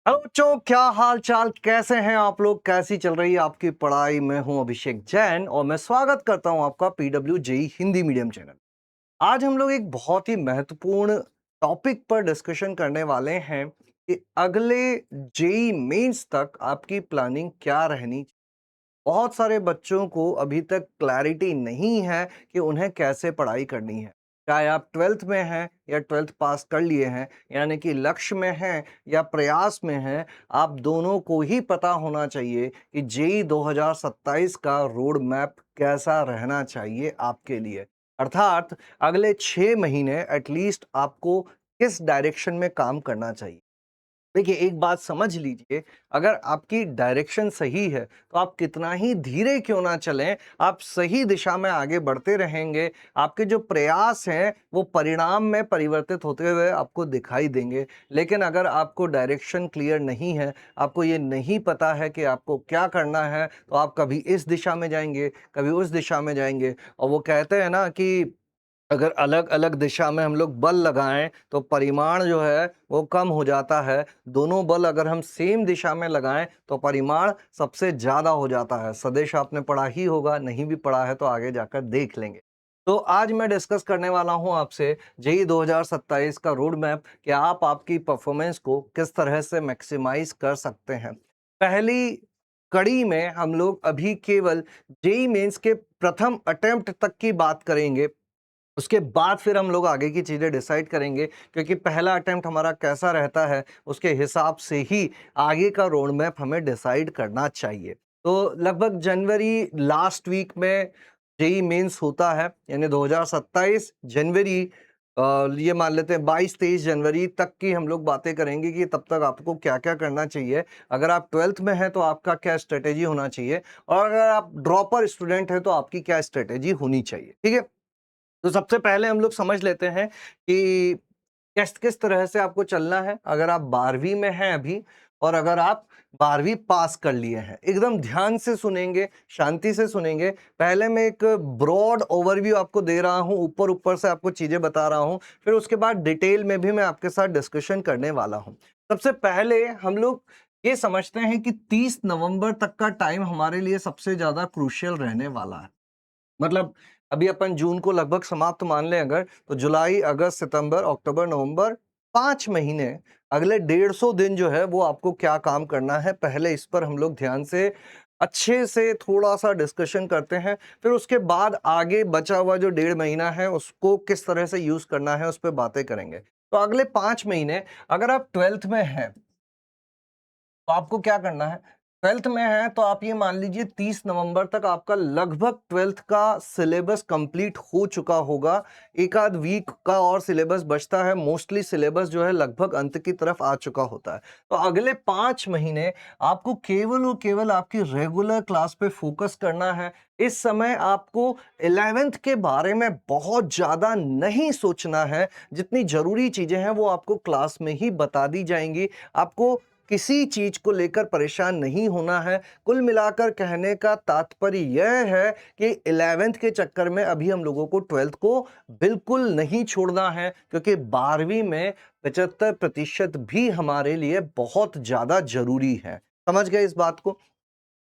Hello बच्चों, क्या हाल चाल, कैसे हैं आप लोग? कैसी चल रही है आपकी पढ़ाई? मैं हूं अभिषेक जैन और मैं स्वागत करता हूं आपका PW JE Hindi medium channel. आज हम लोग एक बहुत ही महत्वपूर्ण टॉपिक पर डिस्कशन करने वाले हैं कि अगले जेई मेंस तक आपकी प्लानिंग क्या रहनी। बहुत सारे बच्चों को अभी तक क्लैरिटी नहीं है कि उन्हें कैसे पढ़ाई करनी है। चाहे आप 12th में हैं या 12th पास कर लिए हैं, यानी कि लक्ष्य में हैं या प्रयास में हैं, आप दोनों को ही पता होना चाहिए कि जेईई 2027 का रोड मैप कैसा रहना चाहिए आपके लिए। अर्थात अगले 6 महीने एटलीस्ट आपको किस डायरेक्शन में काम करना चाहिए। देखिए, एक बात समझ लीजिए, अगर आपकी डायरेक्शन सही है, तो आप कितना ही धीरे क्यों ना चलें, आप सही दिशा में आगे बढ़ते रहेंगे। आपके जो प्रयास हैं, वो परिणाम में परिवर्तित होते हुए आपको दिखाई देंगे। लेकिन अगर आपको डायरेक्शन क्लियर नहीं है, आपको ये नहीं पता है कि आपको क्या करना है, तो आप कभी इस दिशा में जाएँगे, कभी उस दिशा में जाएँगे। और वो कहते हैं ना कि अगर अलग-अलग दिशा में हम लोग बल लगाएँ, तो परिमाण जो है वो कम हो जाता है। दोनों बल अगर हम सेम दिशा में लगाएँ, तो परिमाण सबसे ज़्यादा हो जाता है। सदिश आपने पढ़ा ही होगा, नहीं भी पढ़ा है तो आगे जाकर देख लेंगे। तो आज मैं डिस्कस करने वाला हूँ आपसे जेईई 2027 का रोड मैप कि आप आपकी परफॉर्मेंस को किस तरह से मैक्सिमाइज़ कर सकते हैं। पहली कड़ी में हम लोग अभी केवल जेईई मेंस के प्रथम अटेम्प्ट तक की बात करेंगे। उसके बाद फिर हम लोग आगे की चीज़ें डिसाइड करेंगे, क्योंकि पहला अटेम्प्ट हमारा कैसा रहता है उसके हिसाब से ही आगे का रोड मैप हमें डिसाइड करना चाहिए। तो लगभग जनवरी लास्ट वीक में जेईई मेंस होता है, यानी 2027 जनवरी, ये मान लेते हैं 22-23 जनवरी तक की हम लोग बातें करेंगे कि तब तक आपको क्या-क्या करना चाहिए। अगर आप 12th में हैं तो आपका क्या स्ट्रैटेजी होना चाहिए, और अगर आप ड्रॉपर स्टूडेंट हैं तो आपकी क्या स्ट्रैटेजी होनी चाहिए। ठीक है? तो सबसे पहले हम लोग समझ लेते हैं कि किस किस तरह से आपको चलना है। अगर आप 12वीं में हैं अभी, और अगर आप 12वीं पास कर लिए हैं, एकदम ध्यान से सुनेंगे, शांति से सुनेंगे। पहले मैं एक ब्रॉड ओवरव्यू आपको दे रहा हूं, ऊपर ऊपर से आपको चीजें बता रहा हूं, फिर उसके बाद डिटेल में भी मैं आपके साथ डिस्कशन करने वाला हूं। सबसे पहले हम लोग ये समझते हैं कि 30 नवंबर तक का टाइम हमारे लिए सबसे ज्यादा क्रूशियल रहने वाला है। मतलब अभी अपन जून को लगभग समाप्त मान लें अगर, तो जुलाई, अगस्त, सितंबर, अक्टूबर, नवंबर, 5 महीने, अगले 150 दिन जो है वो आपको क्या काम करना है, पहले इस पर हम लोग ध्यान से अच्छे से थोड़ा-सा डिस्कशन करते हैं। फिर उसके बाद आगे बचा हुआ जो 1.5 महीना है उसको किस तरह से यूज़ करना है उस पे बातें करेंगे। तो अगले 5 महीने अगर आप 12th में हैं, तो आपको क्या करना है? 12th में है तो आप ये मान लीजिए 30 नवंबर तक आपका लगभग 12th का सिलेबस कंप्लीट हो चुका होगा। एक आध वीक का और सिलेबस बचता है, मोस्टली सिलेबस जो है लगभग अंत की तरफ आ चुका होता है। तो अगले 5 महीने आपको केवल और केवल आपकी रेगुलर क्लास पे फोकस करना है। इस समय आपको 11th के बारे में बहुत ज़्यादा नहीं सोचना है, जितनी ज़रूरी चीज़ें हैं वो आपको क्लास में ही बता दी जाएँगी। आपको किसी चीज को लेकर परेशान नहीं होना है। कुल मिलाकर कहने का तात्पर्य यह है कि 11th के चक्कर में अभी हम लोगों को 12th को बिल्कुल नहीं छोड़ना है, क्योंकि 12वीं में 75% भी हमारे लिए बहुत ज्यादा जरूरी है। समझ गए इस बात को?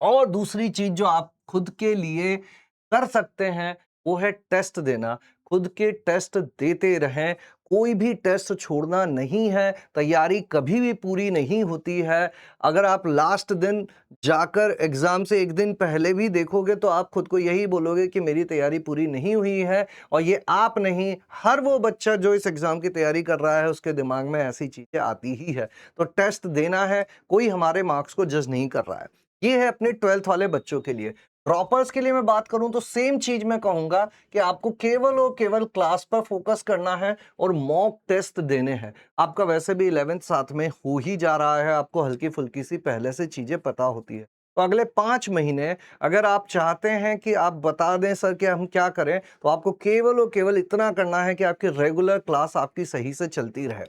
और दूसरी चीज जो आप खुद के लिए कर सकते हैं, वो है टेस्ट देना। खुद के टेस्ट देते रहें, कोई भी टेस्ट छोड़ना नहीं है। तैयारी कभी भी पूरी नहीं होती है। अगर आप लास्ट दिन जाकर एग्जाम से एक दिन पहले भी देखोगे तो आप खुद को यही बोलोगे कि मेरी तैयारी पूरी नहीं हुई है। और ये आप नहीं, हर वो बच्चा जो इस एग्जाम की तैयारी कर रहा है उसके दिमाग में ऐसी चीजें आती ही है। तो टेस्ट देना है, कोई हमारे मार्क्स को जज नहीं कर रहा है। ये है अपने 12th वाले बच्चों के लिए। ड्रॉपर्स के लिए मैं बात करूं तो सेम चीज मैं कहूंगा कि आपको केवल और केवल क्लास पर फोकस करना है और मॉक टेस्ट देने हैं। आपका वैसे भी 11th साथ में हो ही जा रहा है, आपको हल्की फुल्की सी पहले से चीजें पता होती है। तो अगले 5 महीने अगर आप चाहते हैं कि आप बता दें सर कि हम क्या करें, तो आपको केवल और केवल इतना करना है कि आपकी रेगुलर क्लास आपकी सही से चलती रहे।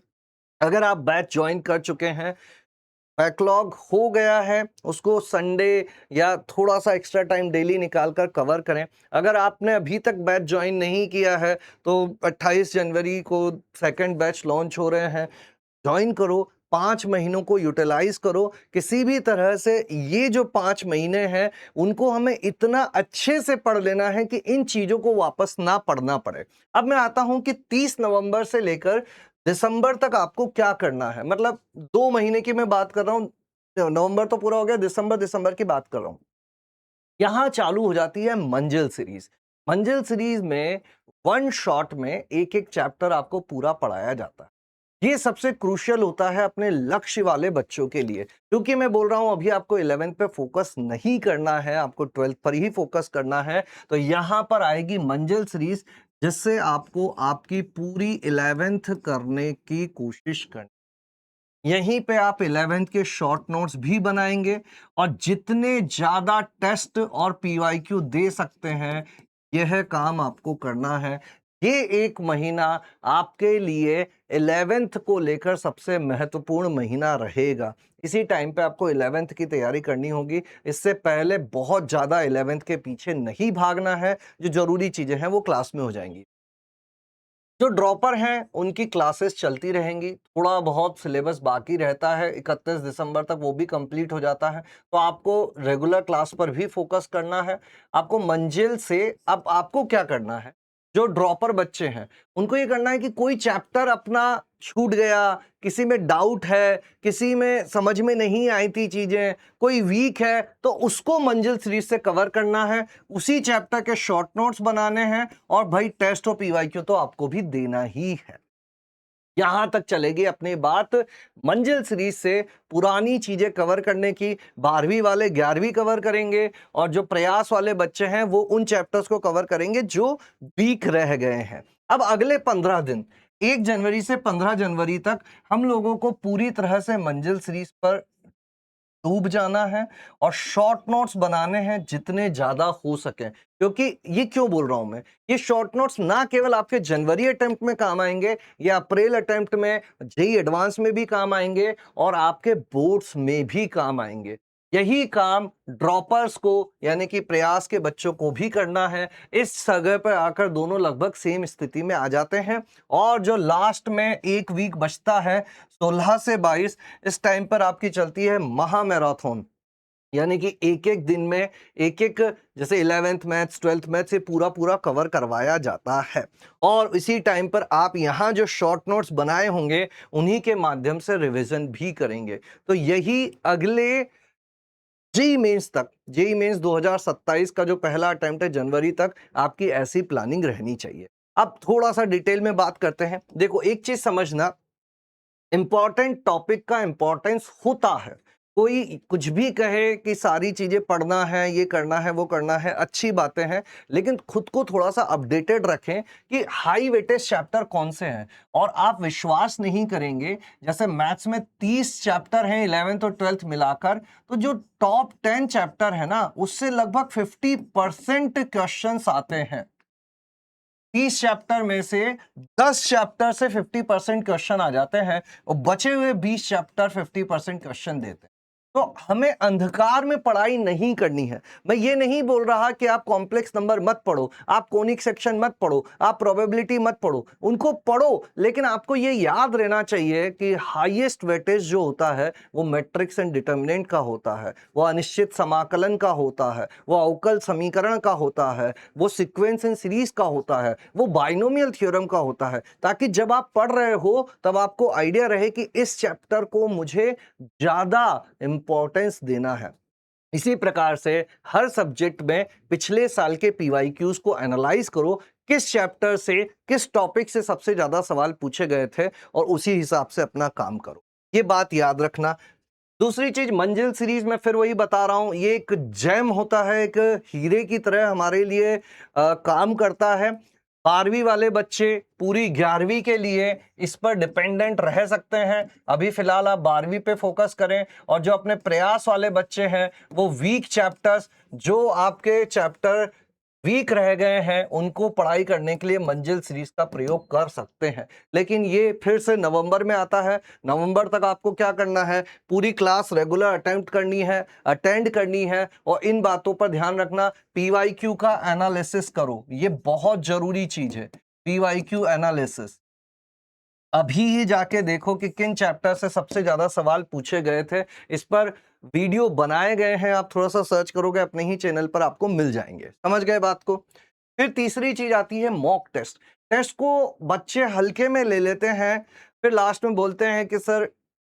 अगर आप बैच ज्वाइन कर चुके हैं, बैकलॉग हो गया है, उसको संडे या थोड़ा सा एक्स्ट्रा टाइम डेली निकाल कर कवर करें। अगर आपने अभी तक बैच ज्वाइन नहीं किया है, तो 28 जनवरी को सेकंड बैच लॉन्च हो रहे हैं, ज्वाइन करो। 5 महीनों को यूटिलाइज करो। किसी भी तरह से ये जो 5 महीने हैं उनको हमें इतना अच्छे से पढ़ लेना है कि इन चीज़ों को वापस ना पढ़ना पड़े। अब मैं आता हूं कि 30 नवंबर से लेकर दिसंबर तक आपको क्या करना है। मतलब 2 महीने की मैं बात कर रहा हूं, नवंबर तो पूरा हो गया, दिसंबर की बात कर रहा हूं। यहां चालू हो जाती है मंजिल सीरीज। मंजिल सीरीज में वन शॉट में एक एक चैप्टर आपको पूरा पढ़ाया जाता है। ये सबसे क्रूशियल होता है अपने लक्ष्य वाले बच्चों के लिए, क्योंकि मैं बोल रहा हूं अभी आपको 11th पे फोकस नहीं करना है, आपको 12th पर ही फोकस करना है। तो यहां पर आएगी मंजिल सीरीज, जिससे आपको आपकी पूरी 11th करने की कोशिश करनी। यहीं पे आप 11th के शॉर्ट नोट्स भी बनाएंगे और जितने ज्यादा टेस्ट और पीवाईक्यू दे सकते हैं, यह काम आपको करना है। ये एक महीना आपके लिए 11th को लेकर सबसे महत्वपूर्ण महीना रहेगा। इसी टाइम पे आपको 11th की तैयारी करनी होगी। इससे पहले बहुत ज्यादा 11th के पीछे नहीं भागना है। जो जरूरी चीजें हैं वो क्लास में हो जाएंगी। जो ड्रॉपर हैं उनकी क्लासेस चलती रहेंगी, थोड़ा बहुत सिलेबस बाकी रहता है, 31 दिसंबर तक वो भी कंप्लीट हो जाता है। तो आपको रेगुलर क्लास पर भी फोकस करना है। आपको मंजिल से अब आपको क्या करना है, जो ड्रॉपर बच्चे हैं उनको ये करना है कि कोई चैप्टर अपना छूट गया, किसी में डाउट है, किसी में समझ में नहीं आई थी चीजें, कोई वीक है, तो उसको मंजिल सीरीज से कवर करना है। उसी चैप्टर के शॉर्ट नोट्स बनाने हैं और भाई टेस्ट और पीवाईक्यू तो आपको भी देना ही है। यहां तक चलेगी अपनी बात मंजिल सीरीज से पुरानी चीजें कवर करने की। 12वीं वाले 11वीं कवर करेंगे और जो प्रयास वाले बच्चे हैं वो उन चैप्टर्स को कवर करेंगे जो वीक रह गए हैं। अब अगले 15 दिन, 1 जनवरी से 15 जनवरी तक हम लोगों को पूरी तरह से मंजिल सीरीज पर डूब जाना है और शॉर्ट नोट्स बनाने हैं जितने ज्यादा हो सके। क्योंकि ये क्यों बोल रहा हूं मैं, ये शॉर्ट नोट्स ना केवल आपके जनवरी अटेम्प्ट में काम आएंगे या अप्रैल अटेम्प्ट में, जेई एडवांस में भी काम आएंगे और आपके बोर्ड्स में भी काम आएंगे। यही काम ड्रॉपर्स को यानी कि प्रयास के बच्चों को भी करना है। इस जगह पर आकर दोनों लगभग सेम स्थिति में आ जाते हैं। और जो लास्ट में एक वीक बचता है 16 से 22, इस टाइम पर आपकी चलती है महा मैराथन। यानी कि एक एक दिन में एक एक, जैसे 11th मैथ्स 12th मैथ्स, ये पूरा पूरा कवर करवाया जाता है। और इसी टाइम पर आप यहाँ जो शॉर्ट नोट्स बनाए होंगे उन्हीं के माध्यम से रिवीजन भी करेंगे। तो यही अगले जेई मेंस तक, जेई मेंस 2027 का जो पहला अटेम्प्ट है जनवरी तक, आपकी ऐसी प्लानिंग रहनी चाहिए। अब थोड़ा सा डिटेल में बात करते हैं। देखो एक चीज समझना, इंपॉर्टेंट टॉपिक का इंपॉर्टेंस होता है। कोई कुछ भी कहे कि सारी चीजें पढ़ना है, ये करना है, वो करना है, अच्छी बातें हैं, लेकिन खुद को थोड़ा सा अपडेटेड रखें कि हाई वेटेज चैप्टर कौन से हैं। और आप विश्वास नहीं करेंगे, जैसे मैथ्स में 30 चैप्टर हैं 11th और 12th मिलाकर, तो जो टॉप 10 चैप्टर है ना, उससे लगभग 50% क्वेश्चंस आते हैं। 30 चैप्टर में से 10 चैप्टर से 50% क्वेश्चन आ जाते हैं और बचे हुए 20 चैप्टर 50% क्वेश्चन देते हैं। तो हमें अंधकार में पढ़ाई नहीं करनी है। मैं ये नहीं बोल रहा कि आप कॉम्प्लेक्स नंबर मत पढ़ो, आप कोनिक सेक्शन मत पढ़ो, आप प्रोबेबिलिटी मत पढ़ो, उनको पढ़ो, लेकिन आपको ये याद रहना चाहिए कि हाईएस्ट वेटेज जो होता है वो मैट्रिक्स एंड डिटर्मिनेंट का होता है, वो अनिश्चित समाकलन का होता है, वो अवकल समीकरण का होता है, वो सीक्वेंस एंड सीरीज का होता है, वो बाइनोमियल थ्योरम का होता है। ताकि जब आप पढ़ रहे हो तब आपको आइडिया रहे कि इस चैप्टर को मुझे ज्यादा इंपॉर्टेंस देना है। इसी प्रकार से हर सब्जेक्ट में पिछले साल के पीवाईक्यूज को एनालाइज करो, किस चैप्टर से, किस टॉपिक से सबसे ज्यादा सवाल पूछे गए थे, और उसी हिसाब से अपना काम करो। ये बात याद रखना। दूसरी चीज, मंजिल सीरीज में फिर वही बता रहा हूं, ये एक जेम होता है, एक हीरे की तरह हमारे लिए काम करता है। 12वीं वाले बच्चे पूरी 11वीं के लिए इस पर डिपेंडेंट रह सकते हैं। अभी फिलहाल आप 12वीं पे फोकस करें। और जो अपने प्रयास वाले बच्चे हैं वो वीक चैप्टर्स, जो आपके चैप्टर वीक रह गए हैं, उनको पढ़ाई करने के लिए मंजिल सीरीज का प्रयोग कर सकते हैं। लेकिन ये फिर से नवंबर में आता है। नवंबर तक आपको क्या करना है, पूरी क्लास रेगुलर अटेम्प्ट करनी है, अटेंड करनी है। और इन बातों पर ध्यान रखना, पीवाईक्यू का एनालिसिस करो, ये बहुत जरूरी चीज है, पीवाईक्यू एनालिसिस। अभी ही जाके देखो कि किन चैप्टर से सबसे ज्यादा सवाल पूछे गए थे। इस पर वीडियो बनाए गए हैं, आप थोड़ा सा सर्च करोगे अपने ही चैनल पर आपको मिल जाएंगे। समझ गए बात को? फिर तीसरी चीज आती है मॉक टेस्ट। टेस्ट को बच्चे हल्के में ले लेते हैं, फिर लास्ट में बोलते हैं कि सर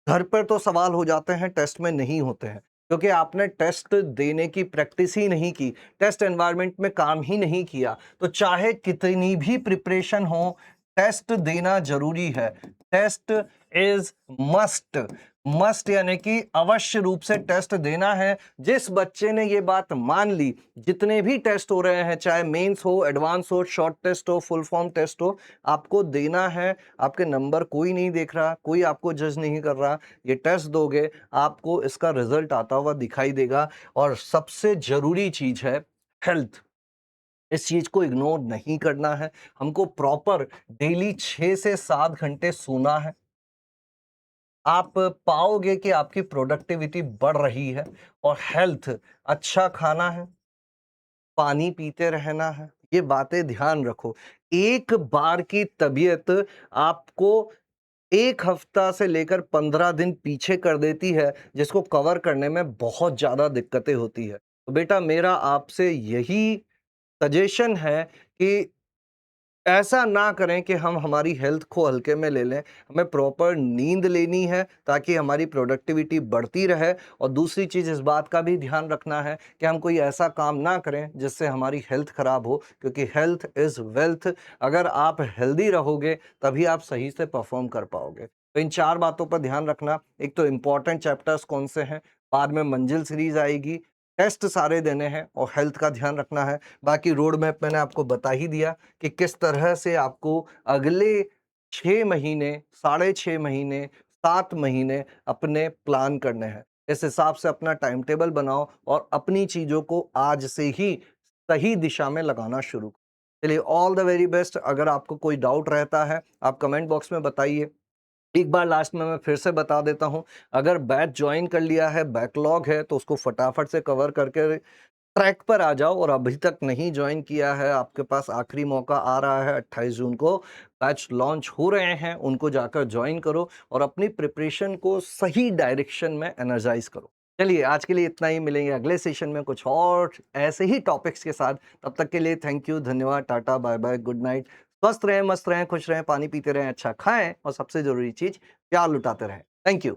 घर पर तो सवाल हो जाते हैं, टेस्ट में नहीं होते हैं, क्योंकि आपने टेस्ट देने की प्रैक्टिस ही नहीं की, टेस्ट एनवायरनमेंट में काम ही नहीं किया। तो चाहे कितनी भी प्रिपरेशन हो, टेस्ट देना जरूरी है। Test is must. मस्ट यानी कि अवश्य रूप से टेस्ट देना है। जिस बच्चे ने ये बात मान ली, जितने भी टेस्ट हो रहे हैं, चाहे मेंस हो, एडवांस हो, शॉर्ट टेस्ट हो, फुल फॉर्म टेस्ट हो, आपको देना है। आपके नंबर कोई नहीं देख रहा, कोई आपको जज नहीं कर रहा। ये टेस्ट दोगे, आपको इसका रिजल्ट आता हुआ दिखाई देगा। और सबसे जरूरी चीज है हेल्थ। इस चीज को इग्नोर नहीं करना है। हमको प्रॉपर डेली 6 से 7 घंटे सोना है। आप पाओगे कि आपकी प्रोडक्टिविटी बढ़ रही है। और हेल्थ, अच्छा खाना है, पानी पीते रहना है, ये बातें ध्यान रखो। एक बार की तबीयत आपको 1 हफ्ता से लेकर 15 दिन पीछे कर देती है, जिसको कवर करने में बहुत ज्यादा दिक्कतें होती है। तो बेटा मेरा आपसे यही सजेशन है कि ऐसा ना करें कि हम हमारी हेल्थ को हल्के में ले लें। हमें प्रॉपर नींद लेनी है ताकि हमारी प्रोडक्टिविटी बढ़ती रहे। और दूसरी चीज़ इस बात का भी ध्यान रखना है कि हम कोई ऐसा काम ना करें जिससे हमारी हेल्थ खराब हो, क्योंकि हेल्थ इज़ वेल्थ। अगर आप हेल्दी रहोगे तभी आप सही से परफॉर्म कर पाओगे। तो इन 4 बातों पर ध्यान रखना। एक तो इम्पॉर्टेंट चैप्टर्स कौन से हैं, बाद में मंजिल सीरीज़ आएगी, टेस्ट सारे देने हैं और हेल्थ का ध्यान रखना है। बाकी रोड मैप मैंने आपको बता ही दिया कि किस तरह से आपको अगले 6 महीने, साढ़े 6 महीने, 7 महीने अपने प्लान करने हैं। इस हिसाब से अपना टाइम टेबल बनाओ और अपनी चीज़ों को आज से ही सही दिशा में लगाना शुरू करो। चलिए, ऑल द वेरी बेस्ट। अगर आपको कोई डाउट रहता है, आप कमेंट बॉक्स में बताइए। एक बार लास्ट में मैं फिर से बता देता हूँ, अगर बैच ज्वाइन कर लिया है, बैकलॉग है, तो उसको फटाफट से कवर करके ट्रैक पर आ जाओ। और अभी तक नहीं ज्वाइन किया है, आपके पास आखिरी मौका आ रहा है। 28 जून को बैच लॉन्च हो रहे हैं, उनको जाकर ज्वाइन करो और अपनी प्रिपरेशन को सही डायरेक्शन में एनर्जाइज करो। चलिए, आज के लिए इतना ही। मिलेंगे अगले सेशन में कुछ और ऐसे ही टॉपिक्स के साथ। तब तक के लिए थैंक यू, धन्यवाद, tata, bye bye, good night. स्वस्थ रहें, मस्त रहें, खुश रहें, पानी पीते रहें, अच्छा खाएं और सबसे जरूरी चीज, प्यार लुटाते रहें। Thank you.